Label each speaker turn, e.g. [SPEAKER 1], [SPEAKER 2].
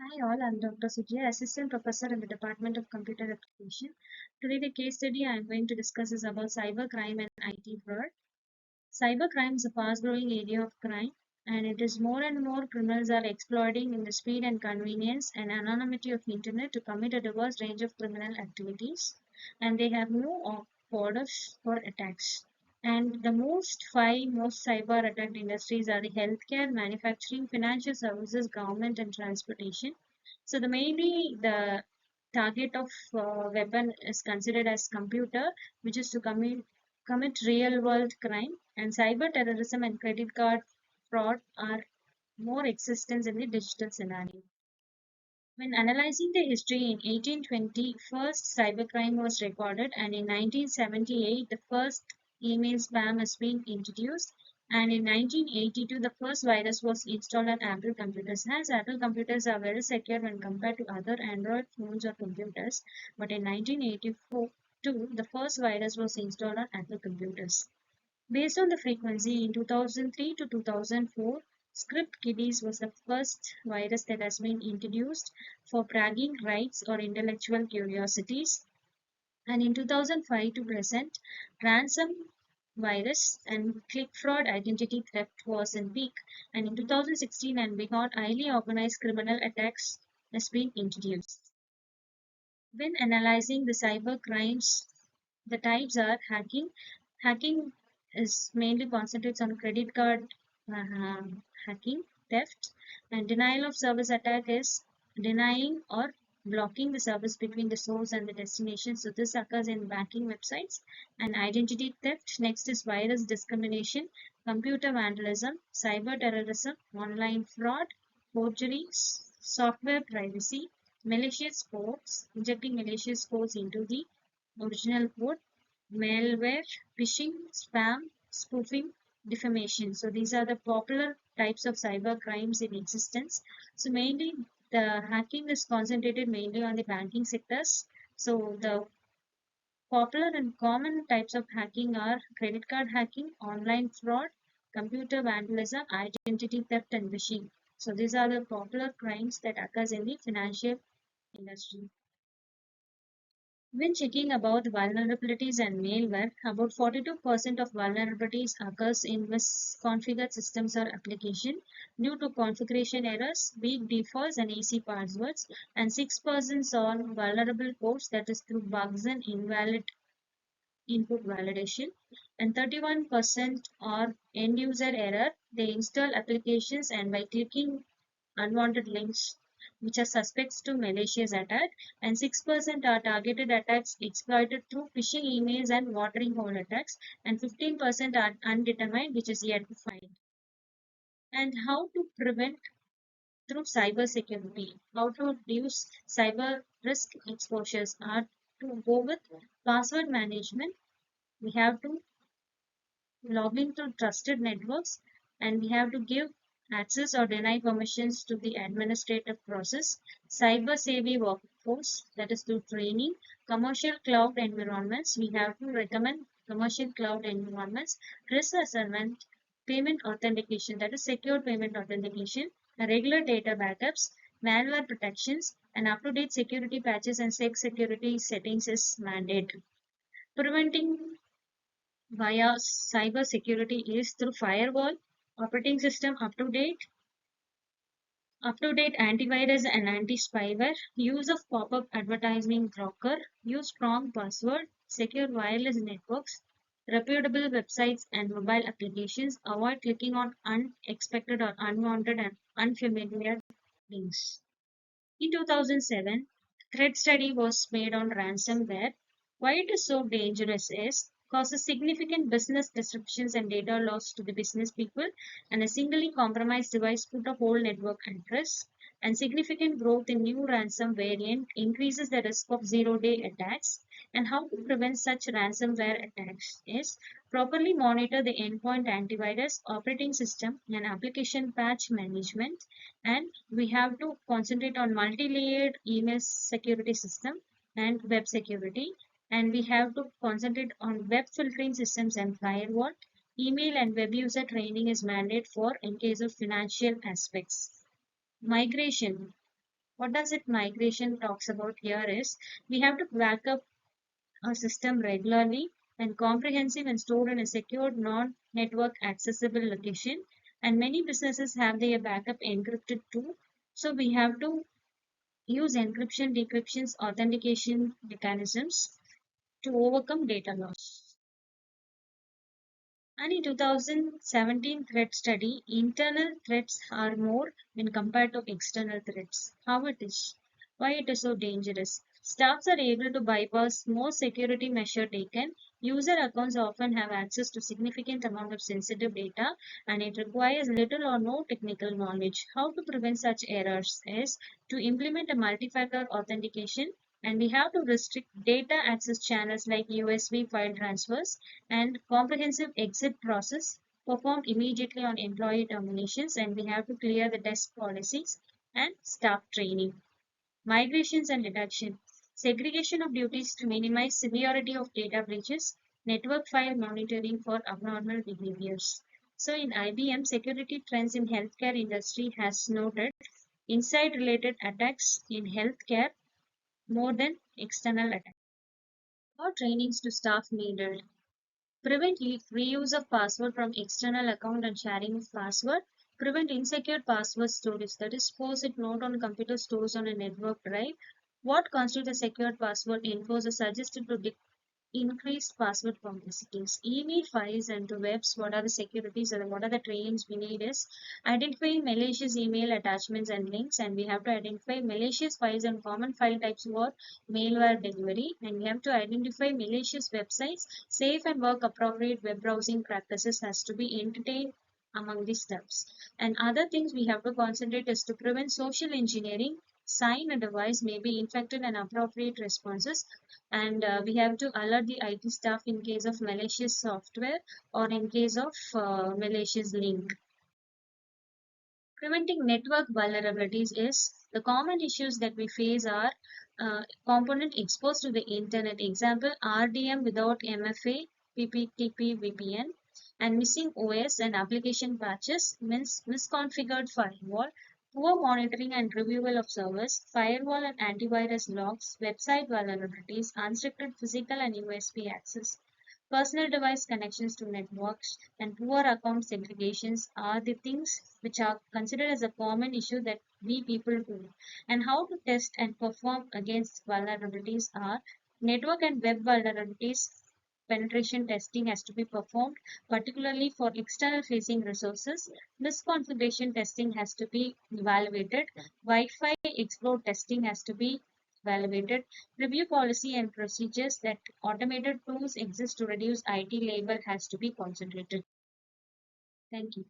[SPEAKER 1] Hi all, I'm Dr. SUJIYA, Assistant Professor in the Department of Computer Application. Today the case study I'm going to discuss is about cybercrime and IT fraud. Cybercrime is a fast-growing area of crime, and it is more and more criminals are exploiting in the speed and convenience and anonymity of internet to commit a diverse range of criminal activities, and they have no borders for attacks. And the five most cyber attacked industries are the healthcare, manufacturing, financial services, government, and transportation. So mainly the target of weapon is considered as computer, which is to commit real world crime, and cyber terrorism and credit card fraud are more existence in the digital scenario. When analyzing the history in 1820, first cybercrime was recorded, and in 1978, the first email spam has been introduced, and in 1982, the first virus was installed on Apple computers. As Apple computers are very secure when compared to other Android phones or computers, but in 1984, the first virus was installed on Apple computers. Based on the frequency, in 2003 to 2004, Script Kiddies was the first virus that has been introduced for bragging rights or intellectual curiosities. And in 2005 to present, ransom virus and click fraud identity theft was in peak. And in 2016 and beyond, highly organized criminal attacks has been introduced. When analyzing the cyber crimes, the types are hacking. Hacking is mainly concentrates on credit card hacking, theft, and denial of service attack is denying or blocking the service between the source and the destination. So this occurs in banking websites. And identity theft. Next is virus discrimination, computer vandalism, cyber terrorism, online fraud, forgeries, software privacy, malicious codes, injecting malicious codes into the original code, malware, phishing, spam, spoofing, defamation. So these are the popular types of cyber crimes in existence. So mainly the hacking is concentrated mainly on the banking sectors. So the popular and common types of hacking are credit card hacking, online fraud, computer vandalism, identity theft, and phishing. So these are the popular crimes that occurs in the financial industry. When checking about vulnerabilities and malware, about 42% of vulnerabilities occurs in misconfigured systems or application due to configuration errors, weak defaults and easy passwords, and 6% are vulnerable ports, that is through bugs and invalid input validation, and 31% are end user error. They install applications and by clicking unwanted links which are suspects to malicious attack, and 6% are targeted attacks exploited through phishing emails and watering hole attacks, and 15% are undetermined, which is yet to find. And how to prevent through cyber security, how to reduce cyber risk exposures are to go with password management. We have to log into trusted networks, and we have to give access or deny permissions to the administrative process, cyber savvy workforce, that is through training, commercial cloud environments. We have to recommend commercial cloud environments, risk assessment, payment authentication, that is secure payment authentication, regular data backups, malware protections, and up-to-date security patches and security settings is mandated. Preventing via cyber security is through firewall, operating system up-to-date antivirus and anti-spyware, use of pop-up advertising blocker, use strong password, secure wireless networks, reputable websites and mobile applications, avoid clicking on unexpected or unwanted and unfamiliar links. In 2007, threat study was made on ransomware. Why it is so dangerous is causes significant business disruptions and data loss to the business people, and a singly compromised device put a whole network at risk, and significant growth in new ransom variant increases the risk of zero-day attacks. And how to prevent such ransomware attacks is properly monitor the endpoint antivirus, operating system, and application patch management. And we have to concentrate on multi-layered email security system and web security. And we have to concentrate on web filtering systems and firewall. Email and web user training is mandated for in case of financial aspects. Migration. What does it migration talks about here is we have to back up our system regularly and comprehensive and stored in a secured non-network accessible location. And many businesses have their backup encrypted too. So we have to use encryption, decryptions, authentication mechanisms to overcome data loss. And in 2017 threat study, internal threats are more when compared to external threats. How it is? Why it is so dangerous? Staffs are able to bypass most security measure taken. User accounts often have access to significant amount of sensitive data and it requires little or no technical knowledge. How to prevent such errors is to implement a multi-factor authentication and we have to restrict data access channels like USB file transfers and comprehensive exit process performed immediately on employee terminations and we have to clear the desk policies and staff training. Migrations and detection. Segregation of duties to minimize severity of data breaches. Network file monitoring for abnormal behaviors. So in IBM, security trends in healthcare industry has noted inside related attacks in healthcare more than external attacks. More trainings to staff needed. Prevent reuse of password from external account and sharing of password. Prevent insecure password storage. That is, post it not on computer stores on a network drive. What constitutes a secured password info is suggested to increased password complexities. Email files and to webs, what are the securities or what are the trainings we need is identifying malicious email attachments and links, and we have to identify malicious files and common file types for malware delivery, and we have to identify malicious websites. Safe and work appropriate web browsing practices has to be entertained among these steps. And other things we have to concentrate is to prevent social engineering. Sign a device may be infected and appropriate responses and we have to alert the IT staff in case of malicious software or in case of malicious link. Preventing network vulnerabilities is the common issues that we face are component exposed to the internet. Example, RDM without MFA, PPTP VPN, and missing OS and application patches means misconfigured firewall, poor monitoring and reviewal of servers, firewall and antivirus logs, website vulnerabilities, unrestricted physical and USB access. Personal device connections to networks and poor account segregations are the things which are considered as a common issue that we people do. And how to test and perform against vulnerabilities are network and web vulnerabilities penetration testing has to be performed, particularly for external facing resources. Misconfiguration testing has to be evaluated. Wi-Fi exploit testing has to be evaluated. Review policy and procedures that automated tools exist to reduce IT labor has to be concentrated. Thank you.